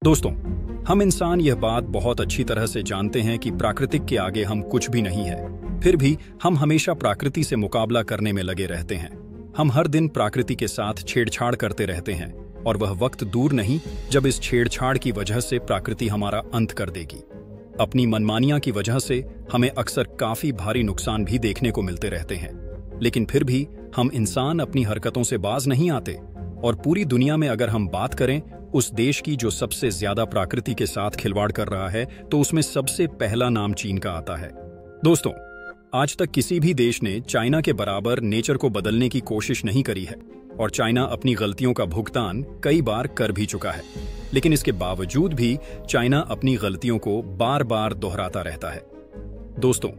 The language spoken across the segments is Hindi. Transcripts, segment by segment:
दोस्तों, हम इंसान यह बात बहुत अच्छी तरह से जानते हैं कि प्राकृतिक के आगे हम कुछ भी नहीं है। फिर भी हम हमेशा प्रकृति से मुकाबला करने में लगे रहते हैं। हम हर दिन प्रकृति के साथ छेड़छाड़ करते रहते हैं और वह वक्त दूर नहीं जब इस छेड़छाड़ की वजह से प्रकृति हमारा अंत कर देगी। अपनी मनमानियां की वजह से हमें अक्सर काफी भारी नुकसान भी देखने को मिलते रहते हैं, लेकिन फिर भी हम इंसान अपनी हरकतों से बाज नहीं आते। और पूरी दुनिया में अगर हम बात करें उस देश की जो सबसे ज्यादा प्रकृति के साथ खिलवाड़ कर रहा है, तो उसमें सबसे पहला नाम चीन का आता है। दोस्तों, आज तक किसी भी देश ने चाइना के बराबर नेचर को बदलने की कोशिश नहीं करी है और चाइना अपनी गलतियों का भुगतान कई बार कर भी चुका है। लेकिन इसके बावजूद भी चाइना अपनी गलतियों को बार बार दोहराता रहता है। दोस्तों,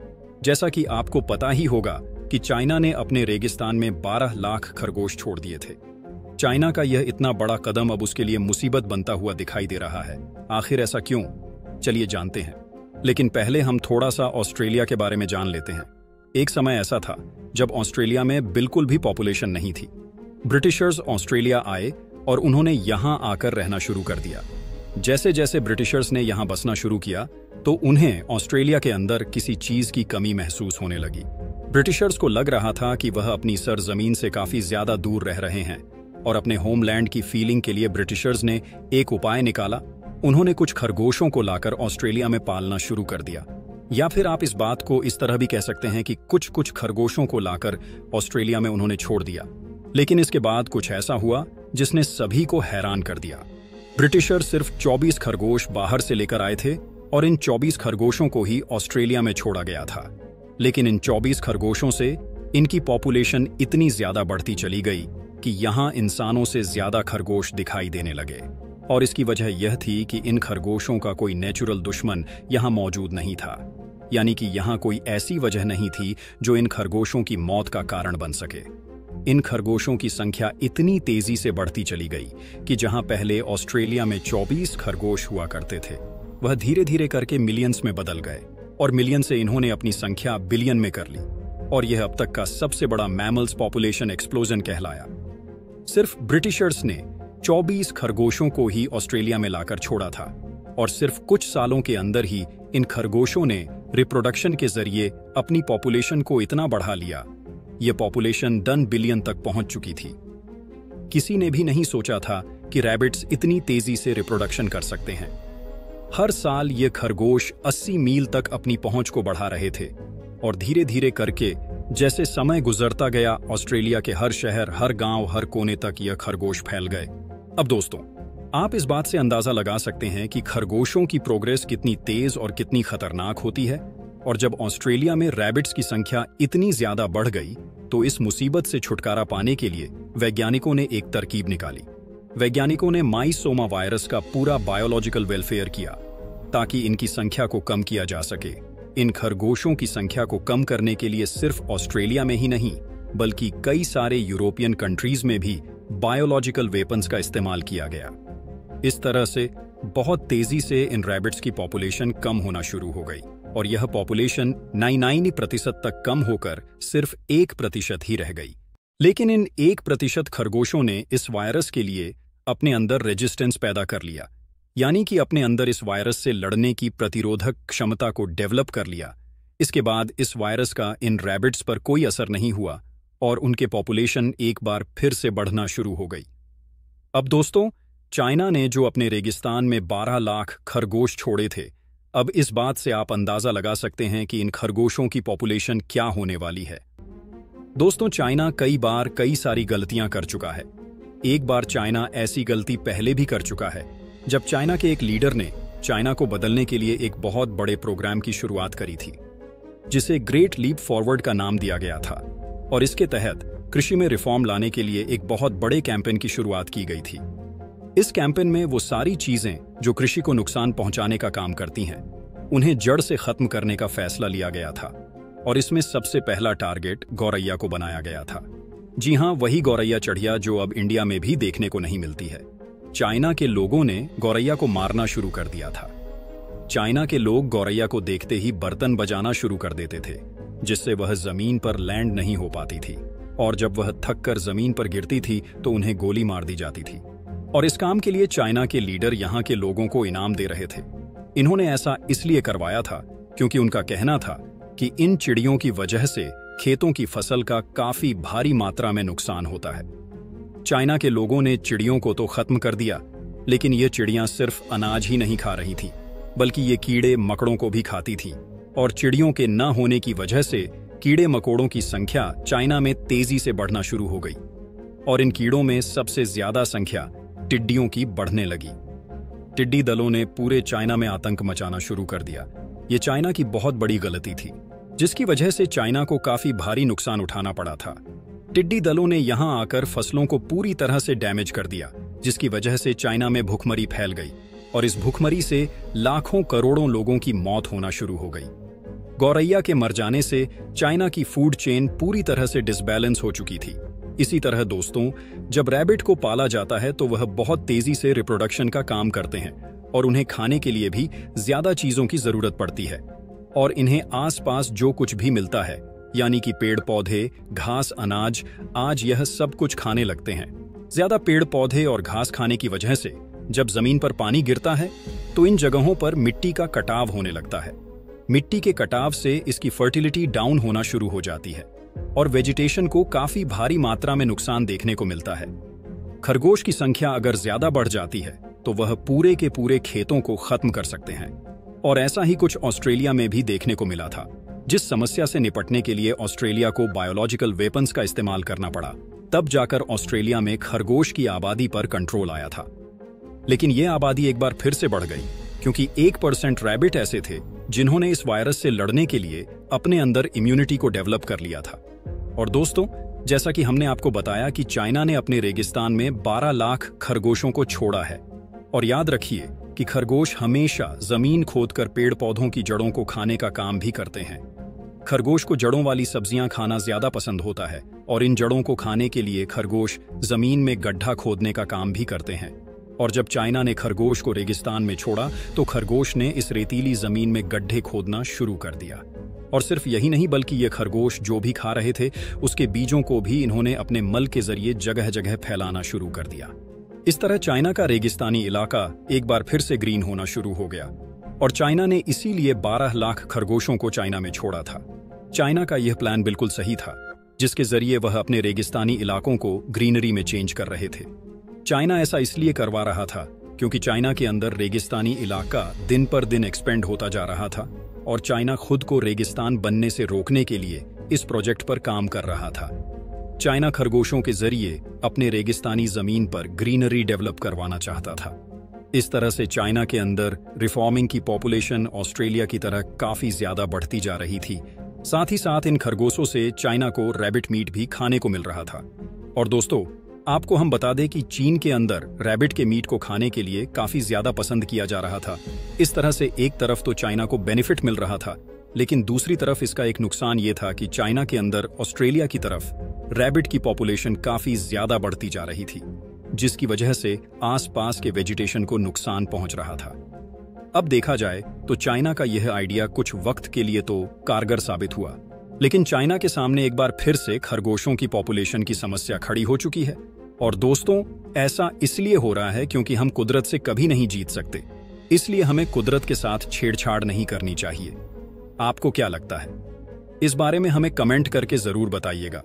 जैसा कि आपको पता ही होगा कि चाइना ने अपने रेगिस्तान में 12 लाख खरगोश छोड़ दिए थे। चाइना का यह इतना बड़ा कदम अब उसके लिए मुसीबत बनता हुआ दिखाई दे रहा है। आखिर ऐसा क्यों? चलिए जानते हैं। लेकिन पहले हम थोड़ा सा ऑस्ट्रेलिया के बारे में जान लेते हैं। एक समय ऐसा था जब ऑस्ट्रेलिया में बिल्कुल भी पॉपुलेशन नहीं थी। ब्रिटिशर्स ऑस्ट्रेलिया आए और उन्होंने यहां आकर रहना शुरू कर दिया। जैसे जैसे ब्रिटिशर्स ने यहां बसना शुरू किया तो उन्हें ऑस्ट्रेलिया के अंदर किसी चीज की कमी महसूस होने लगी। ब्रिटिशर्स को लग रहा था कि वह अपनी सरजमीन से काफी ज्यादा दूर रह रहे हैं और अपने होमलैंड की फीलिंग के लिए ब्रिटिशर्स ने एक उपाय निकाला। उन्होंने कुछ खरगोशों को लाकर ऑस्ट्रेलिया में पालना शुरू कर दिया। या फिर आप इस बात को इस तरह भी कह सकते हैं कि कुछ खरगोशों को लाकर ऑस्ट्रेलिया में उन्होंने छोड़ दिया। लेकिन इसके बाद कुछ ऐसा हुआ जिसने सभी को हैरान कर दिया। ब्रिटिशर सिर्फ 24 खरगोश बाहर से लेकर आए थे और इन 24 खरगोशों को ही ऑस्ट्रेलिया में छोड़ा गया था। लेकिन इन 24 खरगोशों से इनकी पॉपुलेशन इतनी ज्यादा बढ़ती चली गई कि यहां इंसानों से ज्यादा खरगोश दिखाई देने लगे। और इसकी वजह यह थी कि इन खरगोशों का कोई नेचुरल दुश्मन यहां मौजूद नहीं था। यानी कि यहां कोई ऐसी वजह नहीं थी जो इन खरगोशों की मौत का कारण बन सके। इन खरगोशों की संख्या इतनी तेजी से बढ़ती चली गई कि जहां पहले ऑस्ट्रेलिया में 24 खरगोश हुआ करते थे, वह धीरे धीरे करके मिलियंस में बदल गए और मिलियन से इन्होंने अपनी संख्या बिलियन में कर ली। और यह अब तक का सबसे बड़ा मैमल्स पॉपुलेशन एक्सप्लोजन कहलाया। सिर्फ ब्रिटिशर्स ने 24 खरगोशों को ही ऑस्ट्रेलिया में लाकर छोड़ा था और सिर्फ कुछ सालों के अंदर ही इन खरगोशों ने रिप्रोडक्शन के जरिए अपनी पॉपुलेशन को इतना बढ़ा लिया। यह पॉपुलेशन 10 बिलियन तक पहुंच चुकी थी। किसी ने भी नहीं सोचा था कि रैबिट्स इतनी तेजी से रिप्रोडक्शन कर सकते हैं। हर साल ये खरगोश 80 मील तक अपनी पहुंच को बढ़ा रहे थे और धीरे धीरे करके जैसे समय गुजरता गया, ऑस्ट्रेलिया के हर शहर, हर गांव, हर कोने तक यह खरगोश फैल गए। अब दोस्तों, आप इस बात से अंदाजा लगा सकते हैं कि खरगोशों की प्रोग्रेस कितनी तेज और कितनी खतरनाक होती है। और जब ऑस्ट्रेलिया में रैबिट्स की संख्या इतनी ज्यादा बढ़ गई तो इस मुसीबत से छुटकारा पाने के लिए वैज्ञानिकों ने एक तरकीब निकाली। वैज्ञानिकों ने माइसोमा वायरस का पूरा बायोलॉजिकल वेलफेयर किया ताकि इनकी संख्या को कम किया जा सके। इन खरगोशों की संख्या को कम करने के लिए सिर्फ ऑस्ट्रेलिया में ही नहीं बल्कि कई सारे यूरोपियन कंट्रीज में भी बायोलॉजिकल वेपन्स का इस्तेमाल किया गया। इस तरह से बहुत तेजी से इन रैबिट्स की पॉपुलेशन कम होना शुरू हो गई और यह पॉपुलेशन 99% तक कम होकर सिर्फ 1% ही रह गई। लेकिन इन 1% खरगोशों ने इस वायरस के लिए अपने अंदर रेजिस्टेंस पैदा कर लिया, यानी कि अपने अंदर इस वायरस से लड़ने की प्रतिरोधक क्षमता को डेवलप कर लिया। इसके बाद इस वायरस का इन रैबिट्स पर कोई असर नहीं हुआ और उनके पॉपुलेशन एक बार फिर से बढ़ना शुरू हो गई। अब दोस्तों, चाइना ने जो अपने रेगिस्तान में 12 लाख खरगोश छोड़े थे, अब इस बात से आप अंदाजा लगा सकते हैं कि इन खरगोशों की पॉपुलेशन क्या होने वाली है। दोस्तों, चाइना कई बार कई सारी गलतियां कर चुका है। एक बार चाइना ऐसी गलती पहले भी कर चुका है जब चाइना के एक लीडर ने चाइना को बदलने के लिए एक बहुत बड़े प्रोग्राम की शुरुआत करी थी जिसे ग्रेट लीप फॉरवर्ड का नाम दिया गया था। और इसके तहत कृषि में रिफॉर्म लाने के लिए एक बहुत बड़े कैंपेन की शुरुआत की गई थी। इस कैंपेन में वो सारी चीजें जो कृषि को नुकसान पहुंचाने का काम करती हैं, उन्हें जड़ से खत्म करने का फैसला लिया गया था। और इसमें सबसे पहला टारगेट गौरैया को बनाया गया था। जी हां, वही गौरैया चढ़िया जो अब इंडिया में भी देखने को नहीं मिलती है। चाइना के लोगों ने गौरैया को मारना शुरू कर दिया था। चाइना के लोग गौरैया को देखते ही बर्तन बजाना शुरू कर देते थे, जिससे वह जमीन पर लैंड नहीं हो पाती थी और जब वह थक कर जमीन पर गिरती थी तो उन्हें गोली मार दी जाती थी। और इस काम के लिए चाइना के लीडर यहाँ के लोगों को इनाम दे रहे थे। इन्होंने ऐसा इसलिए करवाया था क्योंकि उनका कहना था कि इन चिड़ियों की वजह से खेतों की फसल का काफी भारी मात्रा में नुकसान होता है। चाइना के लोगों ने चिड़ियों को तो खत्म कर दिया, लेकिन ये चिड़ियां सिर्फ अनाज ही नहीं खा रही थी, बल्कि ये कीड़े मकड़ों को भी खाती थी। और चिड़ियों के न होने की वजह से कीड़े मकोड़ों की संख्या चाइना में तेजी से बढ़ना शुरू हो गई और इन कीड़ों में सबसे ज्यादा संख्या टिड्डियों की बढ़ने लगी। टिड्डी दलों ने पूरे चाइना में आतंक मचाना शुरू कर दिया। ये चाइना की बहुत बड़ी गलती थी, जिसकी वजह से चाइना को काफी भारी नुकसान उठाना पड़ा था। टिड्डी दलों ने यहां आकर फसलों को पूरी तरह से डैमेज कर दिया, जिसकी वजह से चाइना में भूखमरी फैल गई और इस भूखमरी से लाखों करोड़ों लोगों की मौत होना शुरू हो गई। गौरैया के मर जाने से चाइना की फूड चेन पूरी तरह से डिसबैलेंस हो चुकी थी। इसी तरह दोस्तों, जब रैबिट को पाला जाता है तो वह बहुत तेजी से रिप्रोडक्शन का काम करते हैं और उन्हें खाने के लिए भी ज्यादा चीजों की जरूरत पड़ती है और इन्हें आसपास जो कुछ भी मिलता है, यानी कि पेड़ पौधे, घास, अनाज, आज यह सब कुछ खाने लगते हैं। ज्यादा पेड़ पौधे और घास खाने की वजह से जब जमीन पर पानी गिरता है तो इन जगहों पर मिट्टी का कटाव होने लगता है। मिट्टी के कटाव से इसकी फर्टिलिटी डाउन होना शुरू हो जाती है और वेजिटेशन को काफी भारी मात्रा में नुकसान देखने को मिलता है। खरगोश की संख्या अगर ज्यादा बढ़ जाती है तो वह पूरे के पूरे खेतों को खत्म कर सकते हैं और ऐसा ही कुछ ऑस्ट्रेलिया में भी देखने को मिला था, जिस समस्या से निपटने के लिए ऑस्ट्रेलिया को बायोलॉजिकल वेपन्स का इस्तेमाल करना पड़ा। तब जाकर ऑस्ट्रेलिया में खरगोश की आबादी पर कंट्रोल आया था। लेकिन यह आबादी एक बार फिर से बढ़ गई क्योंकि 1% रैबिट ऐसे थे जिन्होंने इस वायरस से लड़ने के लिए अपने अंदर इम्यूनिटी को डेवलप कर लिया था। और दोस्तों, जैसा कि हमने आपको बताया कि चाइना ने अपने रेगिस्तान में 12 लाख खरगोशों को छोड़ा है। और याद रखिए कि खरगोश हमेशा जमीन खोदकर पेड़ पौधों की जड़ों को खाने का काम भी करते हैं। खरगोश को जड़ों वाली सब्जियां खाना ज्यादा पसंद होता है और इन जड़ों को खाने के लिए खरगोश जमीन में गड्ढा खोदने का काम भी करते हैं। और जब चाइना ने खरगोश को रेगिस्तान में छोड़ा तो खरगोश ने इस रेतीली जमीन में गड्ढे खोदना शुरू कर दिया। और सिर्फ यही नहीं, बल्कि ये खरगोश जो भी खा रहे थे उसके बीजों को भी इन्होंने अपने मल के जरिए जगह जगह फैलाना शुरू कर दिया। इस तरह चाइना का रेगिस्तानी इलाका एक बार फिर से ग्रीन होना शुरू हो गया और चाइना ने इसीलिए 12 लाख खरगोशों को चाइना में छोड़ा था। चाइना का यह प्लान बिल्कुल सही था, जिसके जरिए वह अपने रेगिस्तानी इलाकों को ग्रीनरी में चेंज कर रहे थे। चाइना ऐसा इसलिए करवा रहा था क्योंकि चाइना के अंदर रेगिस्तानी इलाका दिन पर दिन एक्सपेंड होता जा रहा था और चाइना खुद को रेगिस्तान बनने से रोकने के लिए इस प्रोजेक्ट पर काम कर रहा था। चाइना खरगोशों के जरिए अपने रेगिस्तानी जमीन पर ग्रीनरी डेवलप करवाना चाहता था। इस तरह से चाइना के अंदर रिफॉर्मिंग की पॉपुलेशन ऑस्ट्रेलिया की तरह काफी ज्यादा बढ़ती जा रही थी। साथ ही साथ इन खरगोशों से चाइना को रैबिट मीट भी खाने को मिल रहा था। और दोस्तों, आपको हम बता दें कि चीन के अंदर रैबिट के मीट को खाने के लिए काफी ज्यादा पसंद किया जा रहा था। इस तरह से एक तरफ तो चाइना को बेनिफिट मिल रहा था, लेकिन दूसरी तरफ इसका एक नुकसान ये था कि चाइना के अंदर ऑस्ट्रेलिया की तरफ रैबिट की पॉपुलेशन काफी ज्यादा बढ़ती जा रही थी, जिसकी वजह से आसपास के वेजिटेशन को नुकसान पहुंच रहा था। अब देखा जाए तो चाइना का यह आइडिया कुछ वक्त के लिए तो कारगर साबित हुआ, लेकिन चाइना के सामने एक बार फिर से खरगोशों की पॉपुलेशन की समस्या खड़ी हो चुकी है। और दोस्तों, ऐसा इसलिए हो रहा है क्योंकि हम कुदरत से कभी नहीं जीत सकते, इसलिए हमें कुदरत के साथ छेड़छाड़ नहीं करनी चाहिए। आपको क्या लगता है? इस बारे में हमें कमेंट करके जरूर बताइएगा।